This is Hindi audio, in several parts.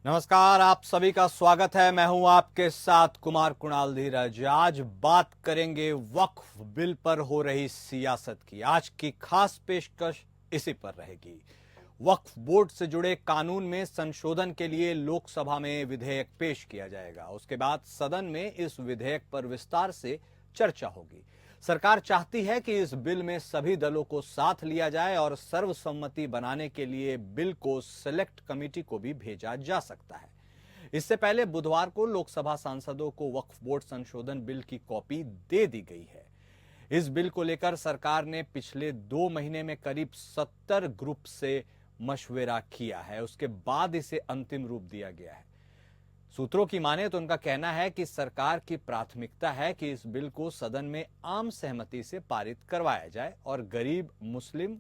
नमस्कार, आप सभी का स्वागत है। मैं हूं आपके साथ कुमार कुणाल धीरज। आज बात करेंगे वक्फ बिल पर हो रही सियासत की। आज की खास पेशकश इसी पर रहेगी। वक्फ बोर्ड से जुड़े कानून में संशोधन के लिए लोकसभा में विधेयक पेश किया जाएगा। उसके बाद सदन में इस विधेयक पर विस्तार से चर्चा होगी। सरकार चाहती है कि इस बिल में सभी दलों को साथ लिया जाए और सर्वसम्मति बनाने के लिए बिल को सिलेक्ट कमेटी को भी भेजा जा सकता है। इससे पहले बुधवार को लोकसभा सांसदों को वक्फ बोर्ड संशोधन बिल की कॉपी दे दी गई है। इस बिल को लेकर सरकार ने पिछले 2 महीने में करीब 70 ग्रुप से मशवरा किया है। उसके बाद इसे अंतिम रूप दिया गया है। सूत्रों की माने तो उनका कहना है कि सरकार की प्राथमिकता है कि इस बिल को सदन में आम सहमति से पारित करवाया जाए और गरीब मुस्लिम,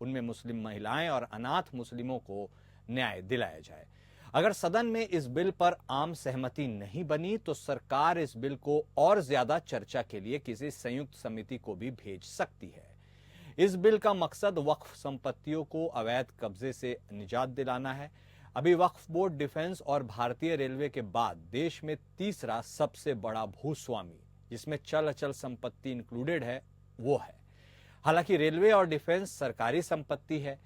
उनमें मुस्लिम महिलाएं और अनाथ मुस्लिमों को न्याय दिलाया जाए। अगर सदन में इस बिल पर आम सहमति नहीं बनी तो सरकार इस बिल को और ज्यादा चर्चा के लिए किसी संयुक्त समिति को भी भेज सकती है। इस बिल का मकसद वक्फ संपत्तियों को अवैध कब्जे से निजात दिलाना है। अभी वक्फ बोर्ड डिफेंस और भारतीय रेलवे के बाद देश में तीसरा सबसे बड़ा भूस्वामी, जिसमें चल अचल संपत्ति इंक्लूडेड है, वो है। हालांकि रेलवे और डिफेंस सरकारी संपत्ति है।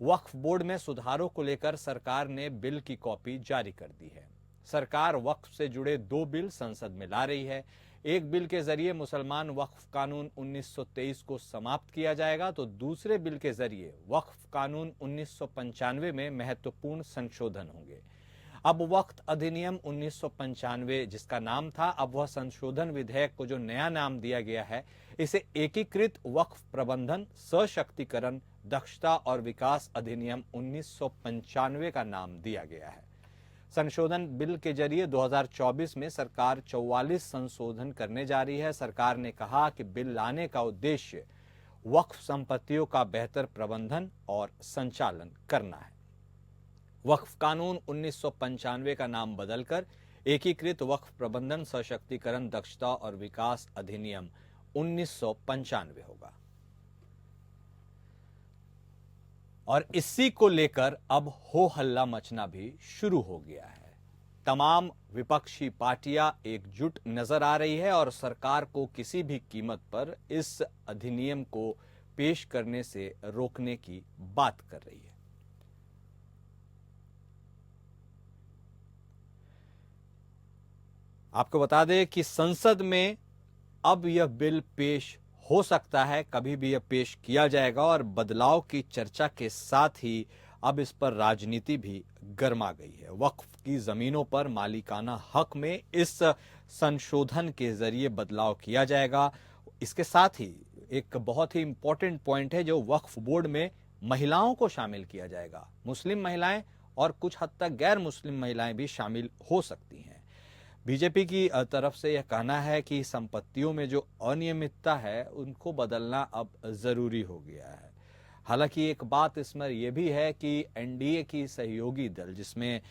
वक्फ बोर्ड में सुधारों को लेकर सरकार ने बिल की कॉपी जारी कर दी है। सरकार वक्फ से जुड़े 2 बिल संसद में ला रही है। एक बिल के जरिए मुसलमान वक्फ कानून 1923 को समाप्त किया जाएगा, तो दूसरे बिल के जरिए वक्फ कानून 1995 में महत्वपूर्ण संशोधन होंगे। अब वक्फ अधिनियम 1995 जिसका नाम था, अब वह संशोधन विधेयक को जो नया नाम दिया गया है, इसे एकीकृत वक्फ प्रबंधन, सशक्तिकरण, दक्षता और विकास अधिनियम 1995 का नाम दिया गया है। संशोधन बिल के जरिए 2024 में सरकार 44 संशोधन करने जा रही है। सरकार ने कहा कि बिल लाने का उद्देश्य वक्फ संपत्तियों का बेहतर प्रबंधन और संचालन करना है। वक्फ कानून 1995 का नाम बदलकर एकीकृत वक्फ प्रबंधन, सशक्तिकरण, दक्षता और विकास अधिनियम 1995 होगा। और इसी को लेकर अब हो हल्ला मचना भी शुरू हो गया है। तमाम विपक्षी पार्टियां एकजुट नजर आ रही है और सरकार को किसी भी कीमत पर इस अधिनियम को पेश करने से रोकने की बात कर रही है। आपको बता दें कि संसद में अब यह बिल पेश हो सकता है, कभी भी यह पेश किया जाएगा और बदलाव की चर्चा के साथ ही अब इस पर राजनीति भी गर्मा गई है। वक्फ की जमीनों पर मालिकाना हक में इस संशोधन के जरिए बदलाव किया जाएगा। इसके साथ ही एक बहुत ही इंपॉर्टेंट पॉइंट है, जो वक्फ बोर्ड में महिलाओं को शामिल किया जाएगा। मुस्लिम महिलाएं और कुछ हद तक गैर मुस्लिम महिलाएं भी शामिल हो सकती हैं। बीजेपी की तरफ से यह कहना है कि संपत्तियों में जो अनियमितता है उनको बदलना अब जरूरी हो गया है। हालांकि एक बात इसमें यह भी है कि एनडीए की सहयोगी दल, जिसमें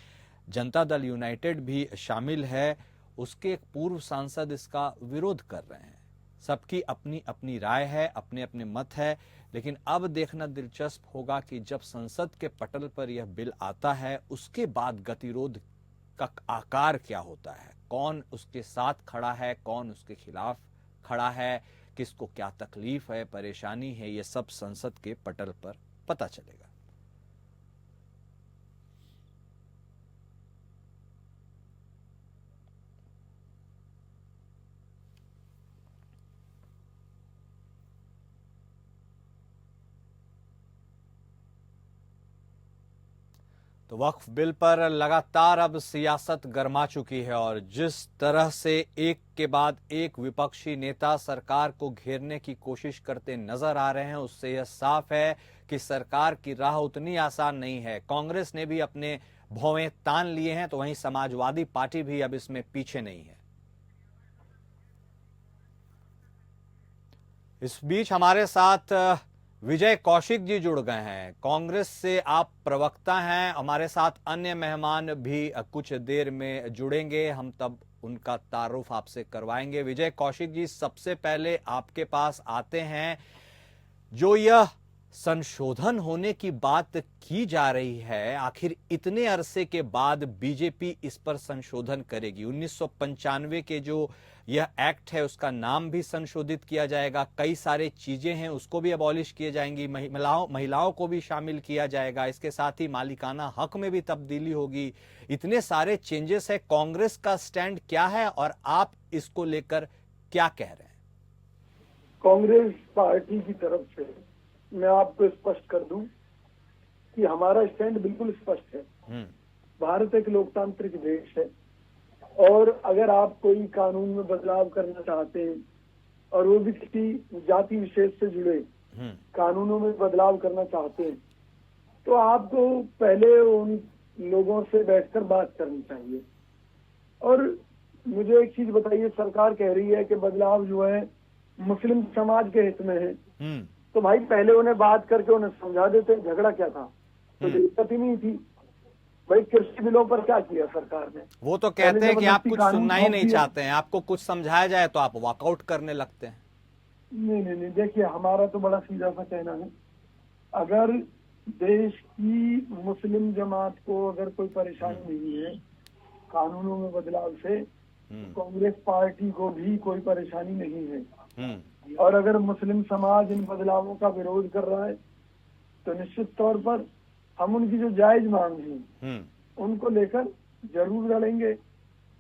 जनता दल यूनाइटेड भी शामिल है, उसके एक पूर्व सांसद इसका विरोध कर रहे हैं। सबकी अपनी अपनी राय है, अपने अपने मत है, लेकिन अब देखना दिलचस्प होगा कि जब संसद के पटल पर यह बिल आता है उसके बाद गतिरोध का आकार क्या होता है, कौन उसके साथ खड़ा है, कौन उसके खिलाफ खड़ा है, किसको क्या तकलीफ है, परेशानी है, ये सब संसद के पटल पर पता चलेगा। तो वक्फ बिल पर लगातार अब सियासत गर्मा चुकी है और जिस तरह से एक के बाद एक विपक्षी नेता सरकार को घेरने की कोशिश करते नजर आ रहे हैं, उससे यह साफ है कि सरकार की राह उतनी आसान नहीं है। कांग्रेस ने भी अपने भौवें तान लिए हैं, तो वहीं समाजवादी पार्टी भी अब इसमें पीछे नहीं है। इस बीच हमारे साथ विजय कौशिक जी जुड़ गए हैं। कांग्रेस से आप प्रवक्ता हैं। हमारे साथ अन्य मेहमान भी कुछ देर में जुड़ेंगे, हम तब उनका तारुफ आपसे करवाएंगे। विजय कौशिक जी, सबसे पहले आपके पास आते हैं। जो यह संशोधन होने की बात की जा रही है, आखिर इतने अरसे के बाद बीजेपी इस पर संशोधन करेगी। 1995 के जो यह एक्ट है उसका नाम भी संशोधित किया जाएगा, कई सारे चीजें हैं उसको भी अबॉलिश किए जाएंगी, महिलाओं को भी शामिल किया जाएगा, इसके साथ ही मालिकाना हक में भी तब्दीली होगी। इतने सारे चेंजेस है, कांग्रेस का स्टैंड क्या है और आप इसको लेकर क्या कह रहे हैं? कांग्रेस पार्टी की तरफ से मैं आपको स्पष्ट कर दूं कि हमारा स्टैंड बिल्कुल स्पष्ट है। भारत एक लोकतांत्रिक देश है और अगर आप कोई कानून में बदलाव करना चाहते हैं और वो भी किसी जाति विशेष से जुड़े कानूनों में बदलाव करना चाहते हैं तो आपको पहले उन लोगों से बैठकर बात करनी चाहिए। और मुझे एक चीज बताइए, सरकार कह रही है कि बदलाव जो है मुस्लिम समाज के हित में है, तो भाई पहले उन्हें बात करके उन्हें समझा देते, झगड़ा क्या था, तो दिक्कत ही नहीं थी। भाई कृषि बिलों पर क्या किया सरकार ने? वो तो कहते हैं कि आप कुछ सुनना ही नहीं चाहते हैं, आपको कुछ समझाया जाए तो आप वॉकआउट करने लगते हैं। नहीं, देखिए हमारा तो बड़ा सीधा सा कहना है, अगर देश की मुस्लिम जमात को अगर कोई परेशानी नहीं है कानूनों में बदलाव से, कांग्रेस पार्टी को भी कोई परेशानी नहीं है। और अगर मुस्लिम समाज इन बदलावों का विरोध कर रहा है तो निश्चित तौर पर हम उनकी जो जायज मांग है उनको लेकर जरूर लड़ेंगे।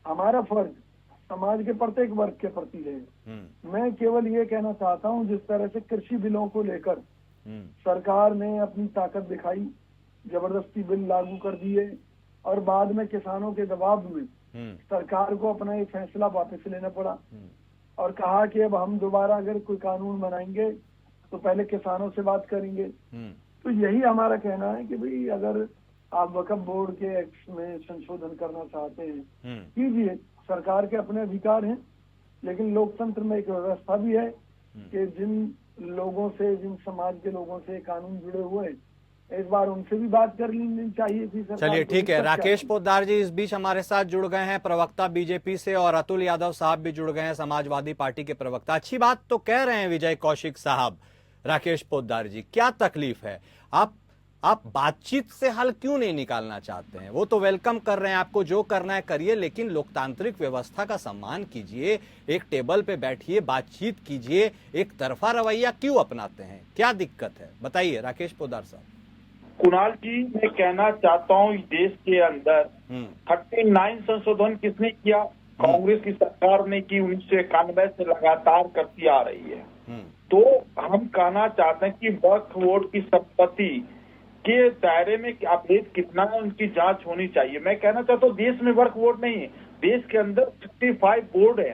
हमारा फर्ज समाज के प्रत्येक वर्ग के प्रति है। मैं केवल ये कहना चाहता हूँ, जिस तरह से कृषि बिलों को लेकर सरकार ने अपनी ताकत दिखाई, जबरदस्ती बिल लागू कर दिए और बाद में किसानों के दबाव में सरकार को अपना एक फैसला वापस लेना पड़ा और कहा कि अब हम दोबारा अगर कोई कानून बनाएंगे तो पहले किसानों से बात करेंगे। तो यही हमारा कहना है कि भाई अगर आप वक्फ बोर्ड के एक्ट में संशोधन करना चाहते हैं कीजिए, सरकार के अपने अधिकार हैं, लेकिन लोकतंत्र में एक व्यवस्था भी है कि जिन लोगों से, जिन समाज के लोगों से कानून जुड़े हुए हैं, इस बार उनसे भी बात कर लेनी चाहिए थी। चलिए ठीक है, राकेश पोद्दार जी इस बीच हमारे साथ जुड़ गए हैं, प्रवक्ता बीजेपी से, और अतुल यादव साहब भी जुड़ गए हैं, समाजवादी पार्टी के प्रवक्ता। अच्छी बात तो कह रहे हैं विजय कौशिक साहब। राकेश पोद्दार जी, क्या तकलीफ है? आप बातचीत से हल क्यों नहीं निकालना चाहते हैं? वो तो वेलकम कर रहे हैं, आपको जो करना है करिए, लेकिन लोकतांत्रिक व्यवस्था का सम्मान कीजिए, एक टेबल पे बैठिए, बातचीत कीजिए। एक तरफा रवैया क्यों अपनाते हैं? क्या दिक्कत है, बताइए राकेश पोद्दार साहब। कुणाल जी, मैं कहना चाहता हूँ देश के अंदर 39 संशोधन किसने किया? कांग्रेस की सरकार ने की, 1991 से लगातार करती आ रही है। तो हम कहना चाहते हैं कि वक्फ बोर्ड की संपत्ति के दायरे में अवैध कितना है उनकी जांच होनी चाहिए। मैं कहना चाहता हूँ देश में वक्फ बोर्ड नहीं है, देश के अंदर 65 बोर्ड है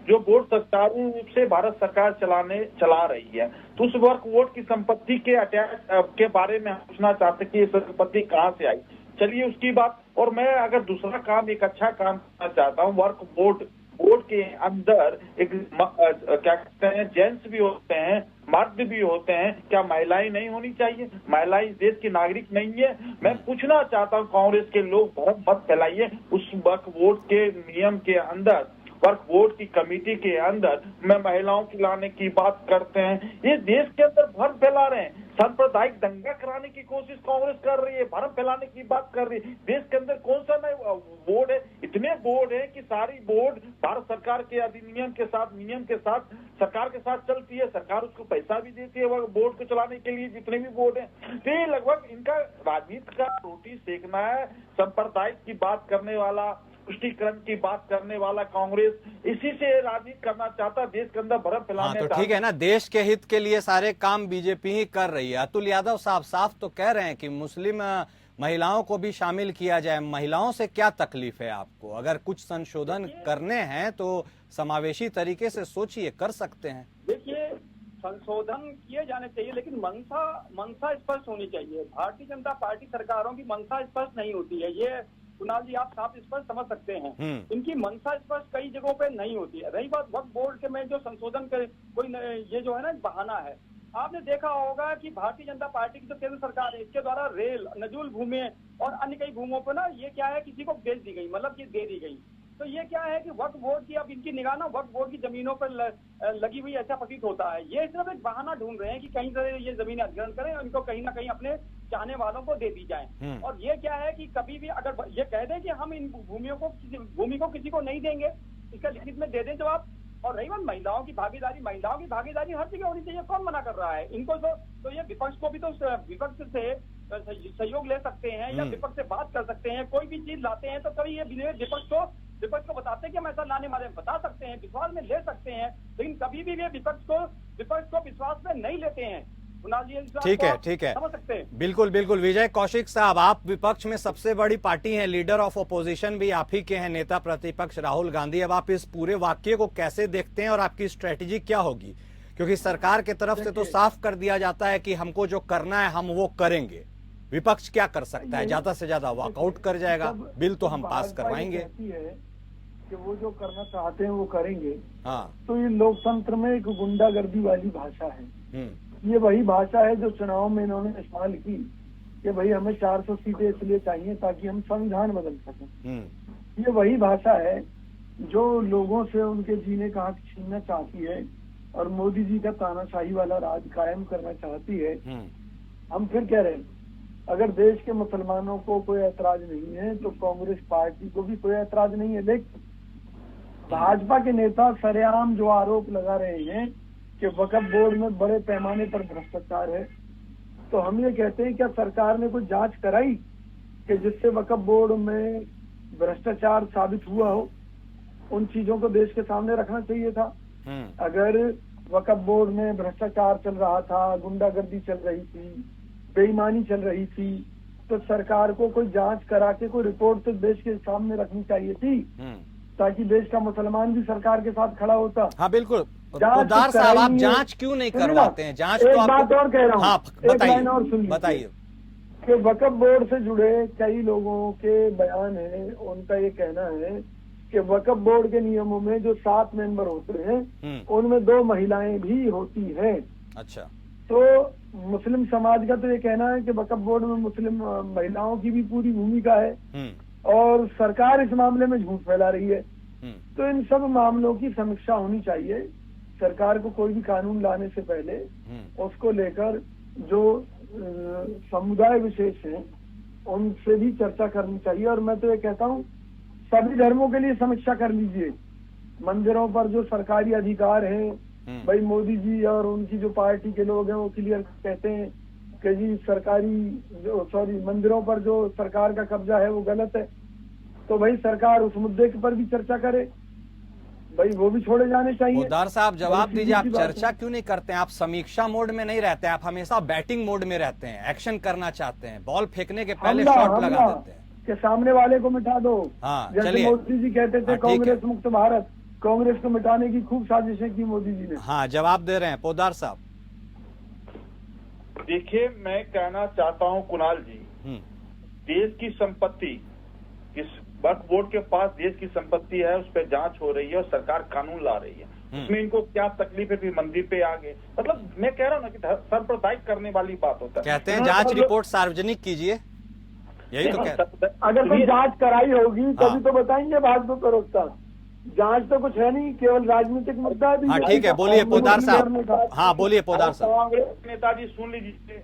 जो बोर्ड सुचारू रूप से भारत सरकार चला रही है। तो उस वक्फ बोर्ड की संपत्ति के अटैच के बारे में पूछना चाहते कि ये संपत्ति कहाँ से आई। चलिए उसकी बात। और मैं अगर दूसरा काम, एक अच्छा काम करना चाहता हूँ, वक्फ बोर्ड के अंदर एक क्या कहते हैं, जेंट्स भी होते हैं, मर्द भी होते हैं, क्या महिलाएं नहीं होनी चाहिए? महिलाएं इस देश की नागरिक नहीं है? मैं पूछना चाहता हूँ कांग्रेस के लोग, भ्रम मत फैलाइए। उस वक्फ बोर्ड के नियम के अंदर, वक्फ बोर्ड की कमेटी के अंदर में महिलाओं की लाने की बात करते हैं। ये देश के अंदर भ्रम फैला रहे हैं, सांप्रदायिक दंगा कराने की कोशिश कांग्रेस कर रही है, भ्रम फैलाने की बात कर रही है। देश के अंदर कौन सा नया बोर्ड है? इतने बोर्ड है कि सारी बोर्ड भारत सरकार के अधिनियम के साथ, नियम के साथ, सरकार के साथ चलती है। सरकार उसको पैसा भी देती है वह बोर्ड को चलाने के लिए, जितने भी बोर्ड है। तो ये लगभग इनका राजनीति का रोटी सेकना है। सांप्रदायिक की बात करने वाला, पुष्टिकरण की बात करने वाला कांग्रेस इसी से राजनीति करना चाहता, देश के अंदर भ्रम फैलाने। तो ठीक है ना, देश के हित के लिए सारे काम बीजेपी ही कर रही है। अतुल यादव साहब साफ तो कह रहे हैं कि मुस्लिम महिलाओं को भी शामिल किया जाए। महिलाओं से क्या तकलीफ है आपको? अगर कुछ संशोधन करने हैं तो समावेशी तरीके से सोचिए, कर सकते हैं। देखिए, संशोधन किए जाने चाहिए, लेकिन मंशा स्पष्ट होनी चाहिए। भारतीय जनता पार्टी सरकारों की मंशा स्पष्ट नहीं होती है, ये कुणाल जी आप साफ स्पष्ट समझ सकते हैं। इनकी मंशा स्पष्ट कई जगहों पे नहीं होती है। रही बात वक्फ बोर्ड के में जो संशोधन के कोई ये जो है ना बहाना है, आपने देखा होगा कि भारतीय जनता पार्टी की जो केंद्र सरकार है, इसके द्वारा रेल, नजूल भूमि और अन्य कई भूमों पर ना ये क्या है, किसी को बेच दी गई, मतलब कि दे दी गई। तो ये क्या है कि वक्फ बोर्ड की, अब इनकी निगाह ना वक्फ बोर्ड की जमीनों पर लगी हुई ऐसा प्रतीत होता है। ये सिर्फ एक बहाना ढूंढ रहे हैं कि कहीं से ये जमीनें अधिग्रहण करें और इनको कहीं ना कहीं अपने चाहने वालों को दे दी जाए। और ये क्या है कि कभी भी अगर ये कह दें कि हम इन भूमि को किसी को नहीं देंगे, इसका लिखित में दे दें जवाब। और रही बात महिलाओं की भागीदारी हर जगह होनी चाहिए, कौन मना कर रहा है इनको? तो ये विपक्ष को भी तो विपक्ष से सहयोग ले सकते हैं या विपक्ष से बात कर सकते हैं। कोई भी चीज लाते हैं तो कभी ये विपक्ष को बताते हैं कि हम ऐसा लाने वाले हैं, बता सकते हैं, विश्वास में ले सकते हैं, लेकिन कभी भी वे विपक्ष को विश्वास में नहीं लेते हैं। ठीक है समझ सकते हैं। बिल्कुल बिल्कुल। विजय कौशिक साहब, आप विपक्ष में सबसे बड़ी पार्टी हैं, लीडर ऑफ अपोजिशन भी आप ही के हैं, नेता प्रतिपक्ष राहुल गांधी। अब आप इस पूरे वाक्य को कैसे देखते हैं और आपकी स्ट्रेटेजी क्या होगी? क्योंकि सरकार की तरफ से तो साफ कर दिया जाता है कि हमको जो करना है हम वो करेंगे। विपक्ष क्या कर सकता है? ज्यादा से ज्यादा वॉकआउट कर जाएगा, बिल तो हम पास करवाएंगे कि वो जो करना चाहते हैं वो करेंगे। हाँ, तो ये लोकतंत्र में एक गुंडागर्दी वाली भाषा है। ये वही भाषा है जो चुनाव में इन्होंने इस्तेमाल की कि भाई हमें 400 सीटें इसलिए चाहिए ताकि हम संविधान बदल सकें। ये वही भाषा है जो लोगों से उनके जीने का हक छीनना चाहती है और मोदी जी का तानाशाही वाला राज कायम करना चाहती है। हम फिर कह रहे हैं, अगर देश के मुसलमानों को कोई ऐतराज नहीं है तो कांग्रेस पार्टी को भी कोई ऐतराज नहीं है। लेकिन भाजपा के नेता सरेआम जो आरोप लगा रहे हैं कि वक्फ बोर्ड में बड़े पैमाने पर भ्रष्टाचार है, तो हम ये कहते हैं क्या सरकार ने कोई जांच कराई कि जिससे वक्फ बोर्ड में भ्रष्टाचार साबित हुआ हो? उन चीजों को देश के सामने रखना चाहिए था। अगर वक्फ बोर्ड में भ्रष्टाचार चल रहा था, गुंडागर्दी चल रही थी, बेईमानी चल रही थी, तो सरकार को कोई जांच करा के कोई रिपोर्ट तो देश के सामने रखनी चाहिए थी, ताकि देश का मुसलमान भी सरकार के साथ खड़ा होता। हाँ बिल्कुल। पोद्दार साहब, आप जांच क्यों नहीं करवाते हैं? जांच तो बात आपको... और कह रहा हूँ। हाँ, बताइए कि वक्फ बोर्ड से जुड़े कई लोगों के बयान है, उनका ये कहना है कि वक्फ बोर्ड के नियमों में जो 7 मेंबर होते हैं उनमें 2 महिलाएं भी होती हैं। अच्छा। तो मुस्लिम समाज का तो ये कहना है कि वक्फ बोर्ड में मुस्लिम महिलाओं की भी पूरी भूमिका है और सरकार इस मामले में झूठ फैला रही है। तो इन सब मामलों की समीक्षा होनी चाहिए। सरकार को कोई भी कानून लाने से पहले उसको लेकर जो समुदाय विशेष हैं उनसे भी चर्चा करनी चाहिए। और मैं तो ये कहता हूँ सभी धर्मों के लिए समीक्षा कर लीजिए। मंदिरों पर जो सरकारी अधिकार हैं, भाई मोदी जी और उनकी जो पार्टी के लोग हैं वो क्लियर कहते हैं कि जी मंदिरों पर जो सरकार का कब्जा है वो गलत है, तो भाई सरकार उस मुद्दे पर भी चर्चा करे, भाई वो भी छोड़े जाने चाहिए। पोद्दार साहब जवाब दीजिए, आप चर्चा क्यों नहीं करते हैं? आप समीक्षा मोड में नहीं रहते, आप हमेशा बैटिंग मोड में रहते हैं, एक्शन करना चाहते हैं, बॉल फेंकने के पहले शॉट लगा देते हैं कि सामने वाले को मिटा दो। हाँ, जैसे मोदी जी कहते थे कांग्रेस मुक्त भारत, कांग्रेस को मिटाने की खूब साजिशें की मोदी जी ने। हाँ, जवाब दे रहे हैं पोद्दार साहब। देखिए, मैं कहना चाहता हूं कुणाल जी, देश की संपत्ति, इस वक्फ बोर्ड के पास देश की संपत्ति है, उस पर जांच हो रही है और सरकार कानून ला रही है, उसमें इनको क्या तकलीफ है? फिर मंदिर पे आ गए। मतलब मैं कह रहा हूँ ना कि सांप्रदायिक करने वाली बात होता है। कहते हैं जांच रिपोर्ट सार्वजनिक कीजिए, यही तो कहते हैं। अगर कोई जांच कराई होगी तभी तो बताएंगे भाजपा प्रवक्ता। जांच तो कुछ है नहीं, केवल राजनीतिक मुद्दा है। हाँ ठीक है, बोलिए पोद्दार साहब। हाँ बोलिए पोद्दार साहब। कांग्रेस नेताजी सुन लीजिए,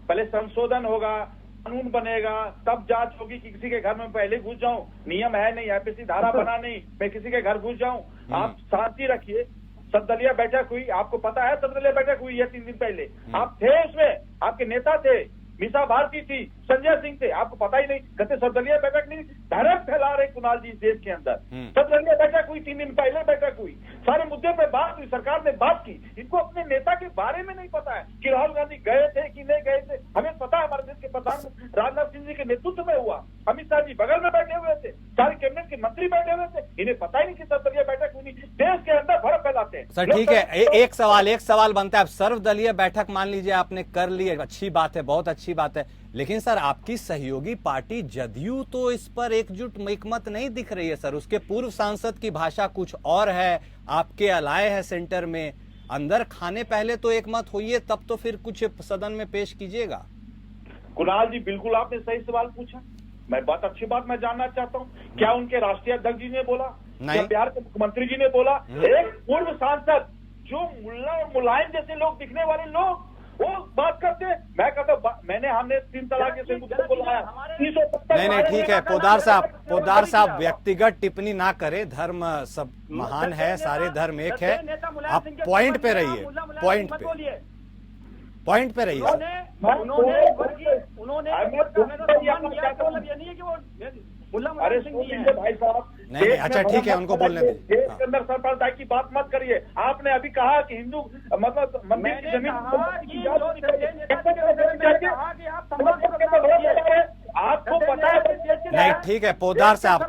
पहले संशोधन होगा, कानून बनेगा, तब जांच होगी कि किसी के घर में पहले घुस जाऊं, नियम है नहीं, आईपीसी धारा बना नहीं, मैं किसी के घर घुस जाऊं। आप शांति रखिए। सर्वदलीय बैठक हुई, आपको पता है सर्वदलीय बैठक हुई है 3 दिन पहले, आप थे उसमें, आपके नेता थे, मीसा भारती थी, संजय सिंह थे, आपको पता ही नहीं। कहते सर्वदलीय बैठक नहीं, धर्म फैला रहे कुणाल जी इस देश के अंदर। सर्वदलीय बैठक हुई, 3 दिन पहले बैठक हुई, सारे मुद्दे पे बात हुई, सरकार ने बात की। इनको अपने नेता के बारे में नहीं पता है कि राहुल गांधी गए थे कि नहीं गए थे। हमें पता है हमारे देश के प्रधान राजनाथ सिंह जी के नेतृत्व में हुआ, अमित शाह जी बगल में बैठे हुए थे, सारे कैबिनेट के मंत्री बैठे हुए थे, इन्हें पता ही नहीं कि सर्वदलीय बैठक हुई। देश के अंदर भड़क फैलाते हैं। सर ठीक है, एक सवाल बनता है। सर्वदलीय बैठक मान लीजिए आपने कर ली, अच्छी बात है, बहुत अच्छी बात है, लेकिन सर आपकी सहयोगी पार्टी जदयू तो इस पर एकमत नहीं दिख रही है सर। उसके पूर्व सांसद की भाषा कुछ और है, आपके अलाय है सेंटर में, अंदर खाने पहले तो एकमत होइए, तब तो फिर कुछ सदन में पेश कीजिएगा। कुणाल जी बिल्कुल आपने सही सवाल पूछा, मैं अच्छी बात मैं जानना चाहता हूँ, क्या उनके राष्ट्रीय अध्यक्ष जी ने बोला नहीं। क्या बिहार के मुख्यमंत्री जी ने बोला? एक पूर्व सांसद जो मुल्ला और मुलायम जैसे लोग दिखने वाले लोग वो बात करते हैं। मैं कहता मैंने हमने 3 तलाक के मुद्दे को लाया। नहीं ठीक है पोदार साहब व्यक्तिगत टिप्पणी ना करे, धर्म सब महान है, सारे धर्म एक है। आप पॉइंट पे रहिए, पॉइंट पे रहिए। अरे सुनिए भाई साहब, नहीं अच्छा ठीक है, उनको बोलने दीजिए। देश के अंदर सांप्रदायिक की बात मत करिए। आपने अभी कहा कि हिंदू मतलब मंदिर की जमीन आपको पता है। नहीं ठीक है पोदार साहब,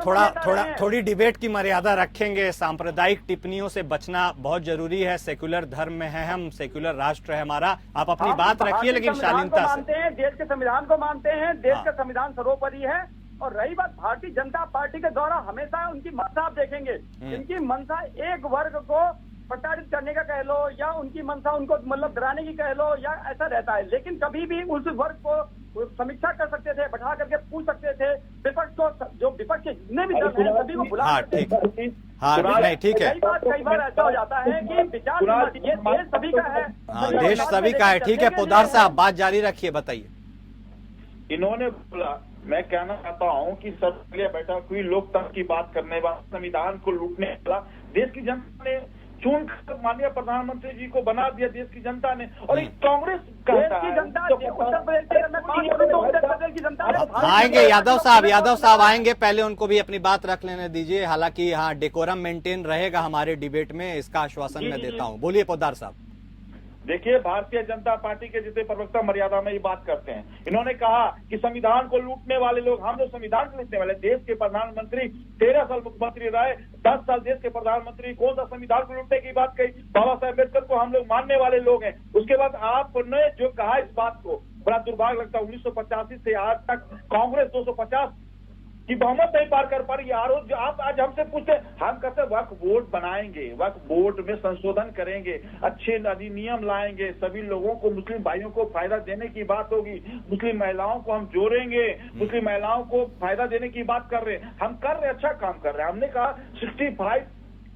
थोड़ी डिबेट की मर्यादा रखेंगे। सांप्रदायिक टिप्पणियों से बचना बहुत जरूरी है। सेक्युलर धर्म में है हम, सेक्युलर राष्ट्र है हमारा। आप अपनी बात रखिए लेकिन शालीनता से। मानते हैं, देश के संविधान को मानते हैं, देश का संविधान सर्वोपरि है। और रही बात भारतीय जनता पार्टी के द्वारा हमेशा उनकी मंशा आप देखेंगे, इनकी मंशा एक वर्ग को प्रताड़ित करने का कह लो या उनकी मंशा उनको मतलब डराने की कह लो या ऐसा रहता है। लेकिन कभी भी उस वर्ग को समीक्षा कर सकते थे, बैठा करके पूछ सकते थे। विपक्ष को, जो विपक्ष के जितने भी दल हैं सभी को बुला सकते थे। नहीं ठीक है, कई बार ऐसा हो जाता है कि विचार ये देश सभी का है। देश सभी का है। ठीक है पोदार साहब, बात जारी रखिए, बताइए। इन्होंने बोला, मैं कहना चाहता हूं कि सर्वदलीय बैठक हुई, लोकतंत्र की बात करने वाला, संविधान को लूटने वाला देश की जनता ने चुन कर माननीय प्रधानमंत्री जी को बना दिया, देश की जनता ने। और एक कांग्रेस आएंगे यादव साहब आएंगे, पहले उनको भी अपनी बात रख लेने दीजिए। हालांकि हाँ डेकोरम मेंटेन रहेगा हमारे डिबेट में, इसका आश्वासन मैं देता हूँ। बोलिए पोदार साहब। देखिए, भारतीय जनता पार्टी के जितने प्रवक्ता मर्यादा में ये बात करते हैं। इन्होंने कहा कि संविधान को लूटने वाले लोग, हम जो संविधान को लूटने वाले, देश के प्रधानमंत्री 13 साल मुख्यमंत्री रहे, 10 साल देश के प्रधानमंत्री, कौन सा संविधान को लूटने की बात कही? बाबा साहेब अम्बेडकर को हम लोग मानने वाले लोग हैं। उसके बाद आपने जो कहा इस बात को बड़ा दुर्भाग्य लगता है। 1985 से आज तक कांग्रेस 250 की बहुमत नहीं पार कर पा रही है। जो आप आज हमसे पूछते, हम कहते वक्फ बोर्ड बनाएंगे, वक्फ बोर्ड में संशोधन करेंगे, अच्छे अधिनियम लाएंगे, सभी लोगों को, मुस्लिम भाइयों को फायदा देने की बात होगी, मुस्लिम महिलाओं को हम जोड़ेंगे, मुस्लिम महिलाओं को फायदा देने की बात कर रहे हैं। हम कर रहे, अच्छा काम कर रहे हैं। हमने कहा 65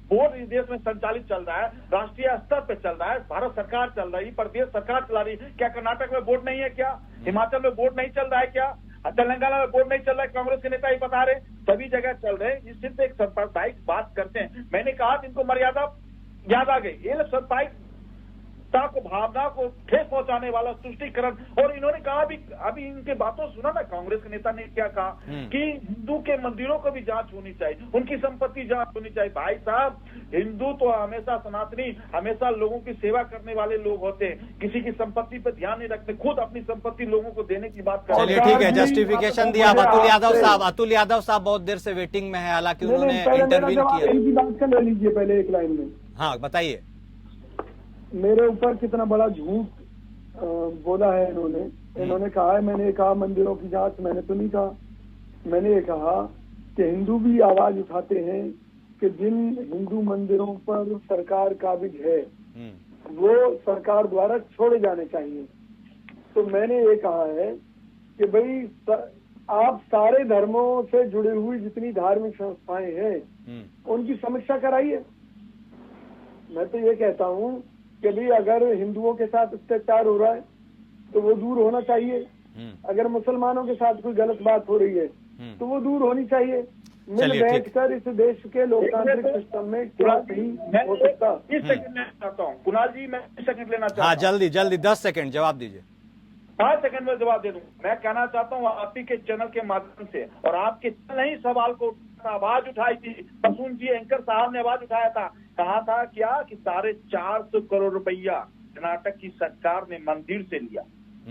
बोर्ड इस देश में संचालित चल रहा है, राष्ट्रीय स्तर पे चल रहा है, भारत सरकार चल रही है, प्रदेश सरकार चला रही है। क्या कर्नाटक में बोर्ड नहीं है क्या? हिमाचल में बोर्ड नहीं चल रहा है क्या? तेलंगाना में बोर्ड नहीं चल रहा है? कांग्रेस के नेता ही बता रहे, सभी जगह चल रहे हैं। इस सिर्फ एक सांप्रदायिक बात करते हैं। मैंने कहा इनको मर्यादा याद आ गई। ये सांप्रदायिक को, भावना को ठेस पहुंचाने वाला तुष्टीकरण। और इन्होंने कहा अभी इनके बातों सुना ना, कांग्रेस के नेता ने क्या कहा कि हिंदू के मंदिरों को भी जांच होनी चाहिए, उनकी संपत्ति जांच होनी चाहिए। भाई साहब, हिंदू तो हमेशा सनातनी, हमेशा लोगों की सेवा करने वाले लोग होते हैं, किसी की संपत्ति पर ध्यान नहीं रखते, खुद अपनी संपत्ति लोगों को देने की बात करते हैं। चलिए ठीक है, जस्टिफिकेशन दिया। अतुल यादव साहब बहुत देर से वेटिंग में है, हालांकि उन्होंने इंटरव्यू किया। इनकी बात कर ले लीजिए पहले एक लाइन में। हाँ बताइए। मेरे ऊपर कितना बड़ा झूठ बोला है इन्होंने कहा है, मैंने कहा मंदिरों की जांच, मैंने तो नहीं कहा। मैंने ये कहा कि हिंदू भी आवाज उठाते हैं कि जिन हिंदू मंदिरों पर सरकार काबिज है वो सरकार द्वारा छोड़े जाने चाहिए। तो मैंने ये कहा है कि भाई आप सारे धर्मों से जुड़ी हुई जितनी धार्मिक संस्थाएं हैं उनकी समीक्षा कराइए। मैं तो ये कहता हूँ कि भाई अगर हिंदुओं के साथ अत्याचार हो रहा है तो वो दूर होना चाहिए, अगर मुसलमानों के साथ कोई गलत बात हो रही है तो वो दूर होनी चाहिए। मिल बैठकर इस देश के लोकतांत्रिक सिस्टम में क्या नहीं हो सकता। 30 सेकंड लेना चाहता हूँ कुणाल जी, मैं 30 सेकंड लेना चाहता हूँ। हाँ जल्दी 10 सेकंड जवाब दीजिए। 5 सेकंड में जवाब दे दूं। मैं कहना चाहता हूँ आप ही के चैनल के माध्यम से, और आपके नहीं सवाल को आवाज उठाई थी, प्रसून जी एंकर साहब ने आवाज उठाया था, कहा था क्या कि 450 करोड़ रुपया कर्नाटक की सरकार ने मंदिर से लिया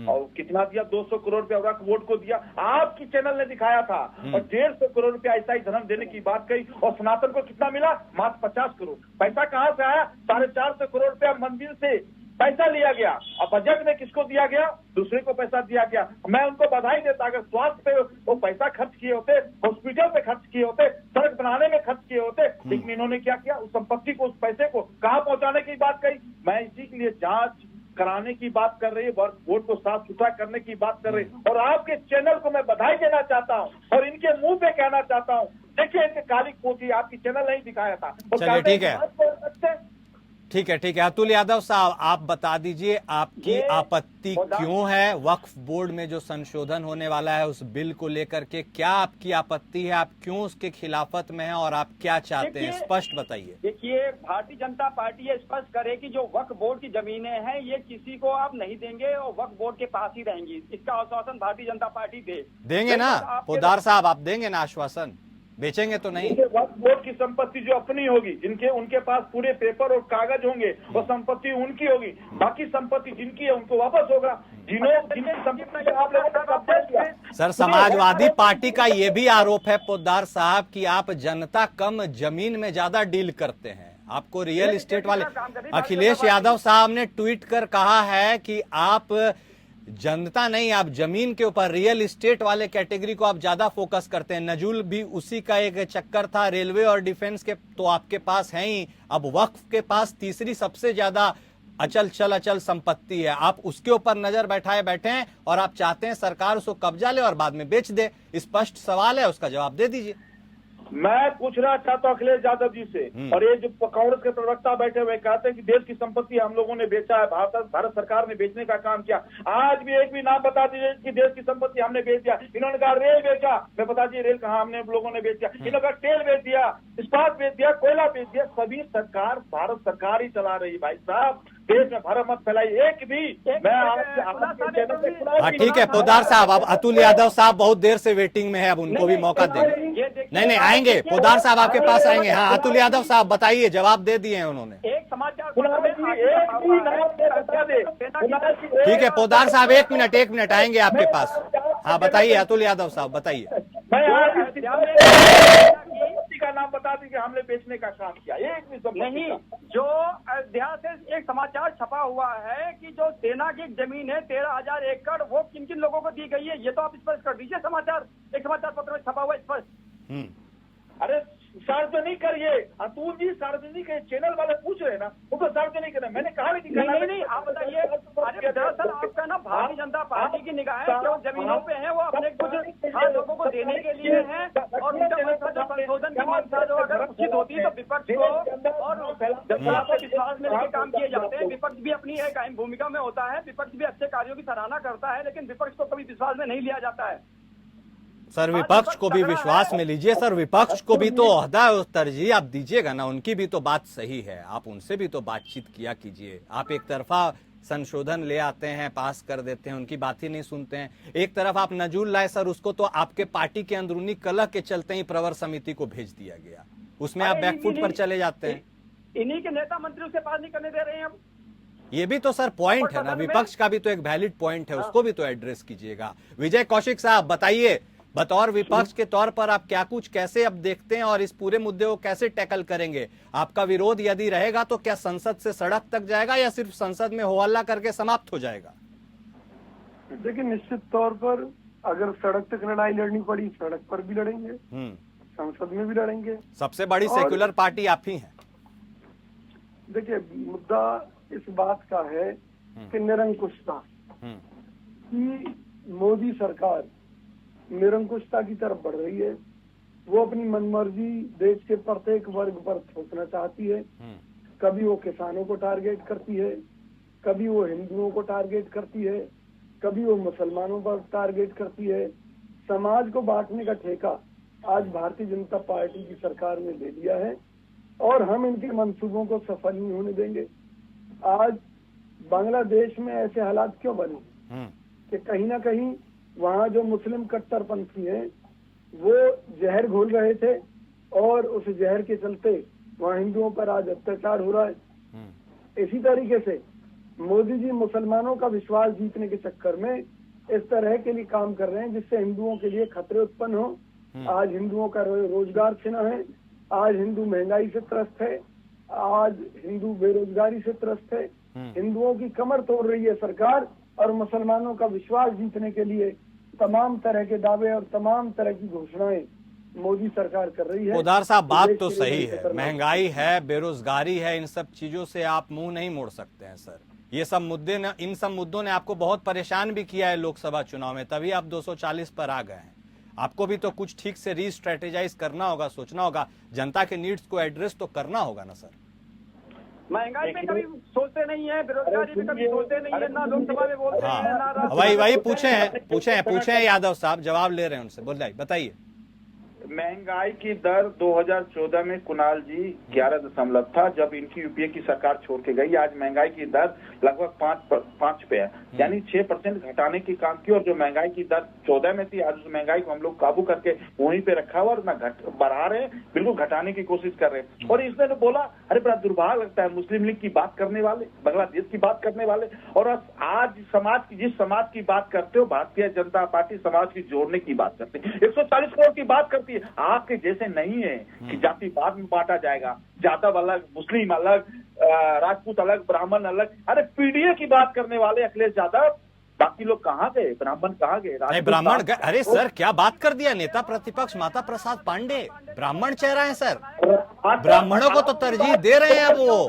और कितना दिया? 200 करोड़ रुपया वक्फ बोर्ड को दिया, आपकी चैनल ने दिखाया था। और 150 करोड़ रुपया ईसाई धर्म देने की बात कही, और सनातन को कितना मिला? मात्र 50 करोड़। पैसा कहाँ से आया? 450 करोड़ रुपया मंदिर से पैसा लिया गया, और बजट में किसको दिया गया? दूसरे को पैसा दिया गया। मैं उनको बधाई देता, अगर स्वास्थ्य पे वो पैसा खर्च किए होते, हॉस्पिटल पे खर्च किए होते, सड़क बनाने में खर्च किए होते, लेकिन इन्होंने क्या किया? उस संपत्ति को, उस पैसे को कहाँ पहुंचाने की बात कही? मैं इसी के लिए जांच कराने की बात कर रही है, वक्फ बोर्ड को साफ सुथरा करने की बात कर रही है। और आपके चैनल को मैं बधाई देना चाहता हूँ और इनके मुंह पे कहना चाहता हूँ, देखिए इनके काली पोथी आपकी चैनल नहीं दिखाया था। और चलिए ठीक है, है ठीक है, ठीक है। अतुल यादव साहब, आप बता दीजिए आपकी ये आपत्ति क्यों है वक्फ बोर्ड में जो संशोधन होने वाला है उस बिल को लेकर के, क्या आपकी आपत्ति है, आप क्यों उसके खिलाफत में हैं और आप क्या चाहते हैं, स्पष्ट बताइए। देखिए, भारतीय जनता पार्टी ये स्पष्ट करे कि जो वक्फ बोर्ड की जमीनें हैं ये किसी को आप नहीं देंगे और वक्फ बोर्ड के पास ही रहेंगी। इसका आश्वासन भारतीय जनता पार्टी देंगे ना पोद्दार साहब, आप देंगे ना आश्वासन, बेचेंगे तो नहीं। वक्फ बोर्ड की संपत्ति जो अपनी होगी, जिनके उनके पास पूरे पेपर और कागज होंगे, वो संपत्ति उनकी होगी। बाकी संपत्ति जिनकी है उनको वापस होगा। जिनकी संपत्ति आप लोगों ने कब्जा किया। सर, समाजवादी पार्टी का ये भी आरोप है पोद्दार साहब कि आप जनता कम जमीन में ज्यादा डील करते हैं, आपको रियल एस्टेट वाले। अखिलेश यादव साहब ने ट्वीट कर कहा है कि आप जनता नहीं, आप जमीन के ऊपर रियल एस्टेट वाले कैटेगरी को आप ज्यादा फोकस करते हैं। नजूल भी उसी का एक चक्कर था, रेलवे और डिफेंस के तो आपके पास है ही, अब वक्फ के पास तीसरी सबसे ज्यादा अचल संपत्ति है, आप उसके ऊपर नजर बैठाए बैठे हैं और आप चाहते हैं सरकार उसको कब्जा ले और बाद में बेच दे। स्पष्ट सवाल है, उसका जवाब दे दीजिए। मैं पूछना चाहता हूँ अखिलेश यादव जी से, और ये जो कांग्रेस के प्रवक्ता बैठे हुए कहते हैं कि देश की संपत्ति हम लोगों ने बेचा है, भारत सरकार ने बेचने का काम किया। आज भी एक भी नाम बता दीजिए कि देश की संपत्ति हमने बेच दिया। इन्होंने कहा रेल बेचा, मैं बता दीजिए रेल कहाँ हमने लोगों ने बेच दिया। इन्होंने कहा तेल बेच दिया, इस्पात बेच दिया, कोयला बेच दिया। सभी सरकार भारत सरकार ही चला रही। भाई साहब, देश में भरम मत फैलाई। एक भी मैं हाँ ठीक है पोद्दार साहब, अब अतुल यादव साहब बहुत देर से वेटिंग में है, अब उनको भी मौका देंगे। नहीं आएंगे, पोद्दार साहब आपके पास आएंगे। हाँ अतुल यादव साहब बताइए, जवाब दे दिए हैं उन्होंने। एक समाचार ठीक है पोद्दार साहब, एक मिनट आएंगे आपके पास। हाँ बताइए अतुल यादव साहब बताइए। का नाम बता दी कि हमने बेचने का काम किया, एक भी नहीं। जो अयोध्या से एक समाचार छपा हुआ है कि जो सेना की जमीन है 13,000 एकड़, वो किन किन लोगों को दी गई है, ये तो आप स्पष्ट कर दीजिए। समाचार एक समाचार पत्र में छपा हुआ है स्पष्ट। अरे सार्वजनिक करिए अतुल जी, सार्वजनिक चैनल वाले पूछ रहे हैं ना, वो तो सार्वजनिक है। मैंने कहा नहीं, आप बताइए। अरे दरअसल आपका ना भारतीय जनता पार्टी की निगाहें केवल जमीनों पे हैं, वो अपने कुछ खास लोगों को देने के लिए हैं। और उनका मंशा जो संशोधन की मंशा जो अगर उचित होती है तो विपक्ष को और जनता को विश्वास में लेकर काम किए जाते हैं। विपक्ष भी अपनी एक अहम भूमिका में होता है, विपक्ष भी अच्छे कार्यों की सराहना करता है, लेकिन विपक्ष को कभी विश्वास में नहीं लिया जाता है। सर विपक्ष को भी विश्वास में लीजिए सर, विपक्ष को भी तो ओहदा तरजीह आप दीजिएगा ना, उनकी भी तो बात सही है, आप उनसे भी तो बातचीत किया कीजिए। आप एक तरफा संशोधन ले आते हैं, पास कर देते हैं, उनकी बात ही नहीं सुनते हैं। एक तरफ आप नजूल लाए सर, उसको तो आपके पार्टी के अंदरूनी कलह के चलते ही प्रवर समिति को भेज दिया गया, उसमें आप बैकफुट पर चले जाते हैं। इन्हीं के नेता मंत्री उसे पास नहीं करने दे रहे हैं। अब ये भी तो सर पॉइंट है ना, विपक्ष का भी तो एक वैलिड पॉइंट है, उसको भी तो एड्रेस कीजिएगा। विजय कौशिक साहब बताइए, बतौर विपक्ष के तौर पर आप क्या कुछ कैसे अब देखते हैं और इस पूरे मुद्दे को कैसे टैकल करेंगे? आपका विरोध यदि रहेगा तो क्या संसद से सड़क तक जाएगा या सिर्फ संसद में हो हल्ला करके समाप्त हो जाएगा? देखिए, निश्चित तौर पर अगर सड़क तक लड़ाई लड़नी पड़ी, सड़क पर भी लड़ेंगे, संसद में भी लड़ेंगे। सबसे बड़ी सेक्युलर पार्टी आप ही हैं। देखिए, मुद्दा इस बात का है कि निरंकुशता, कि मोदी सरकार निरंकुशता की तरफ बढ़ रही है। वो अपनी मनमर्जी देश के प्रत्येक वर्ग पर थोपना चाहती है। कभी वो किसानों को टारगेट करती है, कभी वो हिंदुओं को टारगेट करती है, कभी वो मुसलमानों पर टारगेट करती है। समाज को बांटने का ठेका आज भारतीय जनता पार्टी की सरकार ने ले लिया है और हम इनके मंसूबों को सफल नहीं होने देंगे। आज बांग्लादेश में ऐसे हालात क्यों बने कि कहीं ना कहीं वहाँ जो मुस्लिम कट्टरपंथी हैं वो जहर घोल रहे थे और उस जहर के चलते वहाँ हिंदुओं पर आज अत्याचार हो रहा है। इसी तरीके से मोदी जी मुसलमानों का विश्वास जीतने के चक्कर में इस तरह के लिए काम कर रहे हैं जिससे हिंदुओं के लिए खतरे उत्पन्न हो। आज हिंदुओं का रोजगार छिना है, आज हिंदू महंगाई से त्रस्त है, आज हिंदू बेरोजगारी से त्रस्त है। हिंदुओं की कमर तोड़ रही है सरकार और मुसलमानों का विश्वास जीतने के लिए तमाम तरह के दावे और तमाम तरह की घोषणाएं मोदी सरकार कर रही है। पोद्दार साहब बात तो सही है, महंगाई है, बेरोजगारी है, इन सब चीजों से आप मुंह नहीं मोड़ सकते हैं सर। ये सब मुद्दे ने, इन सब मुद्दों ने आपको बहुत परेशान भी किया है लोकसभा चुनाव में, तभी आप 240 पर आ गए हैं। आपको भी तो कुछ ठीक से रीस्ट्रेटेजाइज करना होगा, सोचना होगा, जनता के नीड्स को एड्रेस तो करना होगा ना सर। महंगाई पे कभी सोचते नहीं है, बेरोजगारी पे कभी सोचते नहीं है, ना लोकसभा में बोलते हैं, ना हाँ, वही पूछे हैं यादव साहब, जवाब ले रहे हैं उनसे, बताइए। महंगाई की दर 2014 में कुणाल जी 11 था जब इनकी यूपीए की सरकार छोड़ के गई। आज महंगाई की दर लगभग 5 पे है, यानी 6% घटाने की काम की। और जो महंगाई की दर 14 में थी, आज उस महंगाई को हम लोग काबू करके वहीं पे रखा हुआ और ना बढ़ा रहे हैं, बिल्कुल घटाने की कोशिश कर रहे हैं। और इसने तो बोला, अरे बड़ा दुर्भाग्य लगता है, मुस्लिम लीग की बात करने वाले, बांग्लादेश की बात करने वाले, और आज जिस समाज की बात करते हो, भारतीय जनता पार्टी समाज की जोड़ने की बात करते हैं, 140 करोड़ की बात करती है। आपके जैसे नहीं है कि जातिवाद में बांटा जाएगा, जाटव अलग, मुस्लिम अलग, राजपूत अलग, ब्राह्मण अलग। अरे पीडीए की बात करने वाले अखिलेश यादव, बाकी लोग कहाँ गए, ब्राह्मण कहाँ गए? ब्राह्मण अरे सर क्या बात कर दिया, नेता प्रतिपक्ष माता प्रसाद पांडे ब्राह्मण चेहरा है सर, ब्राह्मणों को तो तरजीह दे रहे हैं वो।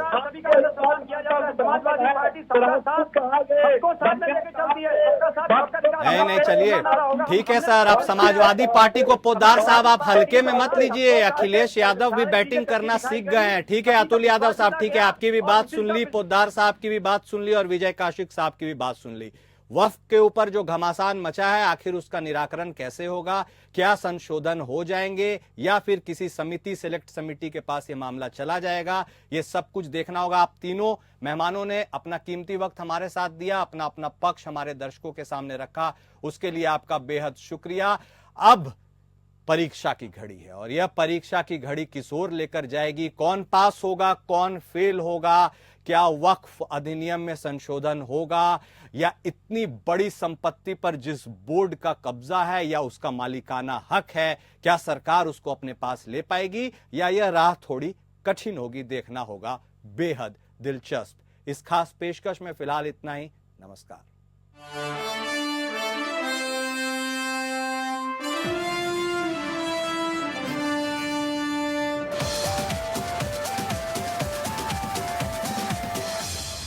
नहीं चलिए ठीक है सर, आप समाजवादी पार्टी को पोद्दार साहब आप हल्के में मत लीजिए, अखिलेश यादव भी बैटिंग करना सीख गए हैं। ठीक है अतुल यादव साहब, ठीक है आपकी भी बात सुन ली, पोद्दार साहब की भी बात सुन ली और विजय काशिक साहब की भी बात सुन ली। वक्फ के ऊपर जो घमासान मचा है, आखिर उसका निराकरण कैसे होगा, क्या संशोधन हो जाएंगे या फिर किसी समिति, सिलेक्ट समिति के पास ये मामला चला जाएगा, ये सब कुछ देखना होगा। आप तीनों मेहमानों ने अपना कीमती वक्त हमारे साथ दिया, अपना अपना पक्ष हमारे दर्शकों के सामने रखा, उसके लिए आपका बेहद शुक्रिया। अब परीक्षा की घड़ी है और यह परीक्षा की घड़ी किस ओर लेकर जाएगी, कौन पास होगा, कौन फेल होगा, क्या वक्फ अधिनियम में संशोधन होगा या इतनी बड़ी संपत्ति पर जिस बोर्ड का कब्जा है या उसका मालिकाना हक है, क्या सरकार उसको अपने पास ले पाएगी या यह राह थोड़ी कठिन होगी, देखना होगा। बेहद दिलचस्प इस खास पेशकश में फिलहाल इतना ही। नमस्कार।